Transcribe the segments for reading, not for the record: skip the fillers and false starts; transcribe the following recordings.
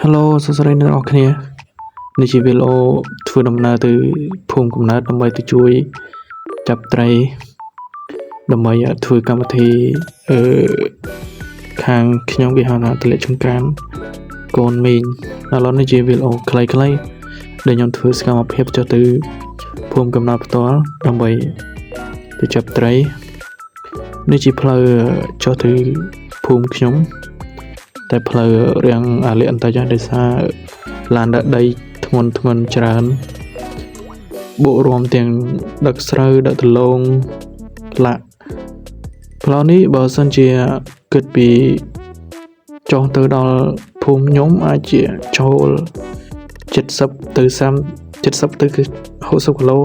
Hello សួស្តីអ្នកនរគ្នានេះជាវីដេអូធ្វើដំណើរទៅភូមិកំណើតដើម្បីទៅជួយចាប់ត្រីដើម្បីធ្វើកម្មវិធីខាងខ្ញុំគេហៅថាទម្លាក់ចង្ក្រានកូនមីងឥឡូវនេះជាវីដេអូខ្លីៗដែលខ្ញុំធ្វើសកម្មភាពចុះទៅភូមិកំណើតផ្ទាល់ដើម្បីទៅចាប់ត្រីនេះជាផ្លូវចុះទៅភូមិខ្ញុំតែផ្លូវរាំងអាលៀនតែយ៉ាងដោយសារឡានដឹកដីធ្ងន់ច្រើនបូករួមទាំងដឹកស្រូវដឹកដលងលាក់ផ្លូវនេះបើសិនជាគិតពីចុះទៅដល់ភូមិខ្ញុំអាចជាចូល70ទៅ30 70ទៅគឺ60គីឡូ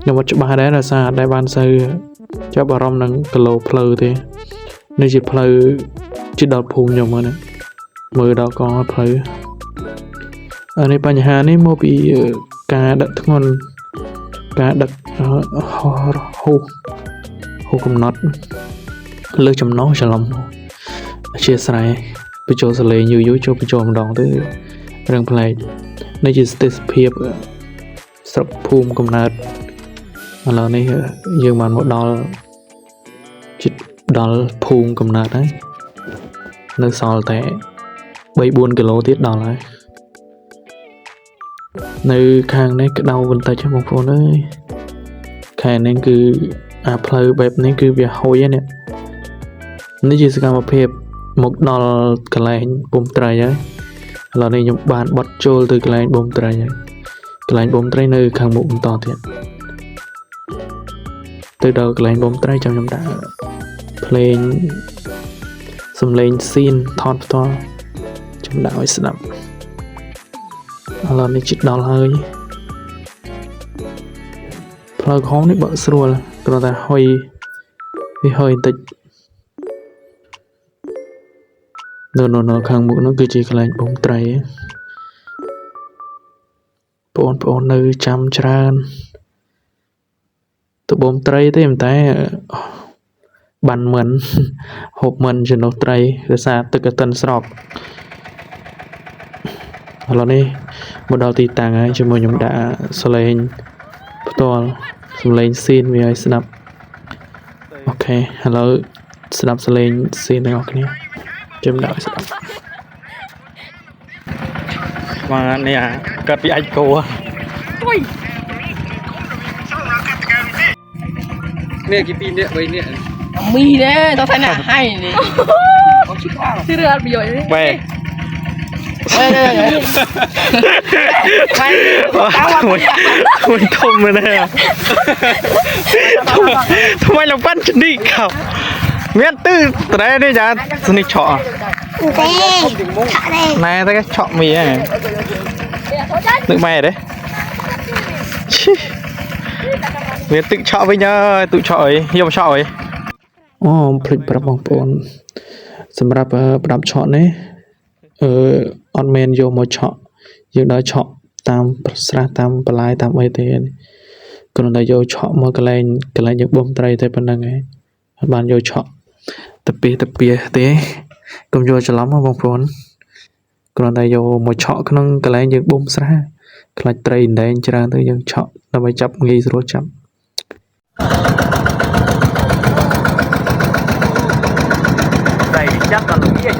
ខ្ញុំអត់ច្បាស់ដែរដោយសារតែបានសូវចាប់អារម្មណ៍នឹងគីឡូផ្លូវទេនេះជាផ្លូវជិតដល់ភូមិខ្ញុំហ្នឹងមើលដល់កងផ្លូវនេះបញ្ហានេះមកពីការដឹកធ្ងន់ការដឹកហូរកំណត់លើចំណោះច្រឡំអធិស្ឋានបញ្ចូលសលេងយូរចូលបញ្ចូលម្ដងទៅរឿងប្លែកនេះជាស្ថិរភាពស្រុកភូមិកំណើតឥឡូវនេះយើងបានមកដល់ជិតដល់ភូមិកំណើតហើយនៅសល់តែ3-4គីឡូទៀតដល់ហើយនៅខាងនេះក្តៅបន្តិចបងប្អូនអើយខែនេះគឺអាផ្លូវបែបនេះគឺវាហុយហ្នឹងនេះជាសកម្មភាពមកដល់កន្លែងបូមត្រីហើយឥឡូវនេះខ្ញុំបានបត់ចូលទៅកន្លែងបូមត្រីហើយកន្លែងបូមត្រីនៅខាងមុខបន្តទៀតទៅដល់កន្លែងបូមត្រីខ្ញុំដាក់ភ្លេងសំឡេងស៊ីនថតផ្ទាល់ខ្ញុំដាក់ឲ្យស្ដាប់ឥឡូវនេះជិតដល់ហើយផ្លូវខំនេះបើកស្រួលគ្រាន់តែហុយវាហុយបន្តិចនៅខាងមុខនោះគឺជាកន្លែងបូមត្រីបងប្អូននៅចាំច្រើនទៅបូមត្រីទេតែបានមិនហូបមិនចំណុះត្រីដោយសារទឹកអតិនស្រកឥឡូវនេះមកដល់ទីតាំងហើយជាមួយខ្ញុំដាក់សលេងផ្ទាល់សលេងស៊ីនវាឲ្យស្ដាប់អូខេឥឡូវស្ដាប់សលេងស៊ីនទាំងអស់គ្នាខ្ញុំដាក់ឲ្យស្ដាប់មកនេះកាត់ពីអាចគោនេះគេពីរនាក់3នាក់មីដែរតោះថាណាហើយនេះទីរឿងអត់ប្រយោជន៍ទេបែមួយធំមែនទេថ្មីឡើងប៉ាន់ជនីខោមានទឺត្រែនេះចាស្នេះឆក់ទេណែតែឆក់មីហ៎នឹកម៉ែទេវាទឹកឆក់វិញហើយទឹកឆក់អីយកឆក់អីអូភ្លេចប្រាប់បងប្អូនសម្រាប់ប្រដាប់ឆក់នេះអត់មែនយកមកឆក់យើងដល់ឆក់តាមប្រស្រះតាមបន្លាយតាមអីទេគ្រាន់តែយកឆក់មកកន្លែងយើងបូមត្រីតែប៉ុណ្្នឹងឯងអត់បានយកឆក់ទៅពីទេកុំយកច្រឡំបងប្អូនគ្រាន់តែយកមកឆក់ក្នុងកន្លែងយើងបូមស្រះខ្លាច់ត្រីដែងច្រើនទៅយើងឆក់ដើម្បីចាប់ងាយស្រួលចាប់ចាប់ដល់វា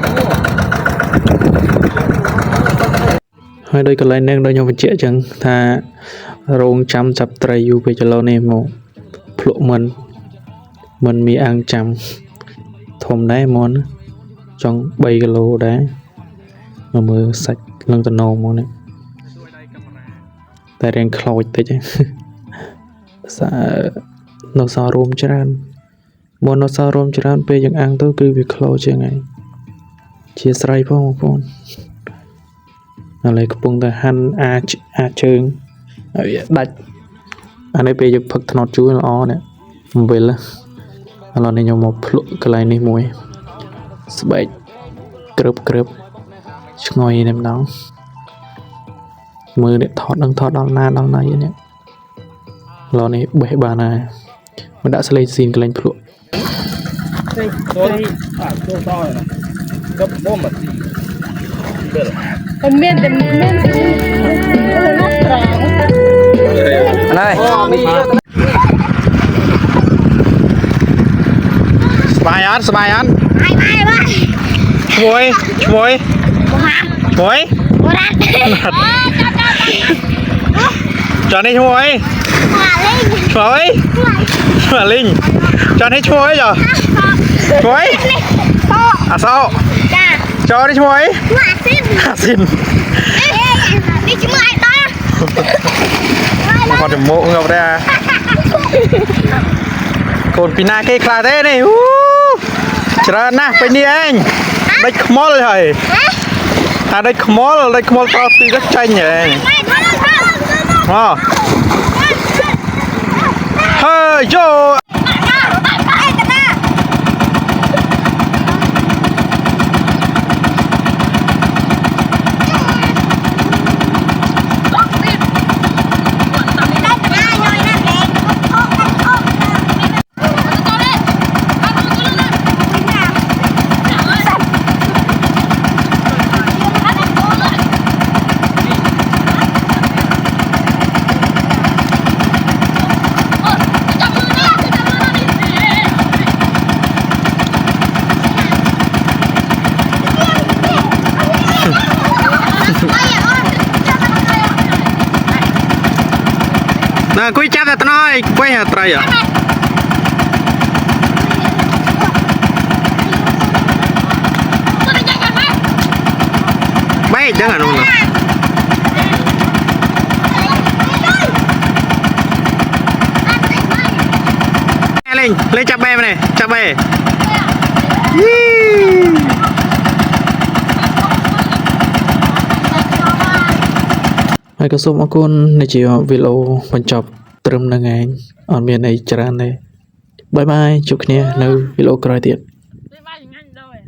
ហើយដោយកន្លែងនេះដូចខ្ញុំបញ្ជាក់អញ្ចឹងថារោងចាំចាប់ត្រីយូរពេលចន្លោះនេះមកភ្លក់មិនមានអាំងចាំធំដែរហ្មងចង់3គីឡូដែរមកមើលសាច់ឡើងតំណមកនេះតែរៀងខ្លោចតិចនៅសល់រួមច្រើនមកនៅសល់រួមច្រើនពេលយើងអាំងទៅគឺវាខ្លោចជាងហើយជាស្រ័យផងបងប្អូនឥឡូវកំពុងតែហាន់អាចជើងឲ្យវាដាច់អានេះពេលយើងផឹកថ្នោតជូរល្អនេះអំវិលឥឡូវនេះខ្ញុំមកភ្លក់កន្លែងនេះមួយស្បែកក្រើបឆ្ងុយតែម្ដងមើលនេះថតដល់ណានេះឥឡូវនេះបេះបានហើយមកដាក់ស្លេងស៊ីនកន្លែងភ្លក់ចូលតោះចូលតោះ cấp bom mà gì Con miên thì miên nó tròn. Này. Sbai án. Chuối. Cho đi chuối. Mà Linh. Cho đi chuối rồi. Chuối. À sao? Cho đi chuối. Xin. Đi chứ mày ta. Còn được mộ ngọc đây à. Còn pina cây khla thế này. Chả na phải đi anh. Đây khmol rồi. À đây khmol tao tí rất chanh vậy. Hơi vô. Nè, quay chắp ra tao nói, quay hả trời à? Bay chẳng hạn luôn nè. Lên chắp bay này, chắp bay. Hai cái số mà con này chỉ videoបញ្ចប់ត្រឹមហ្នឹងឯងអត់មានអីច្រើនទេបាយបាយជួបគ្នានៅវីដេអូក្រោយទៀត Đi ba nhanh đâu rồi.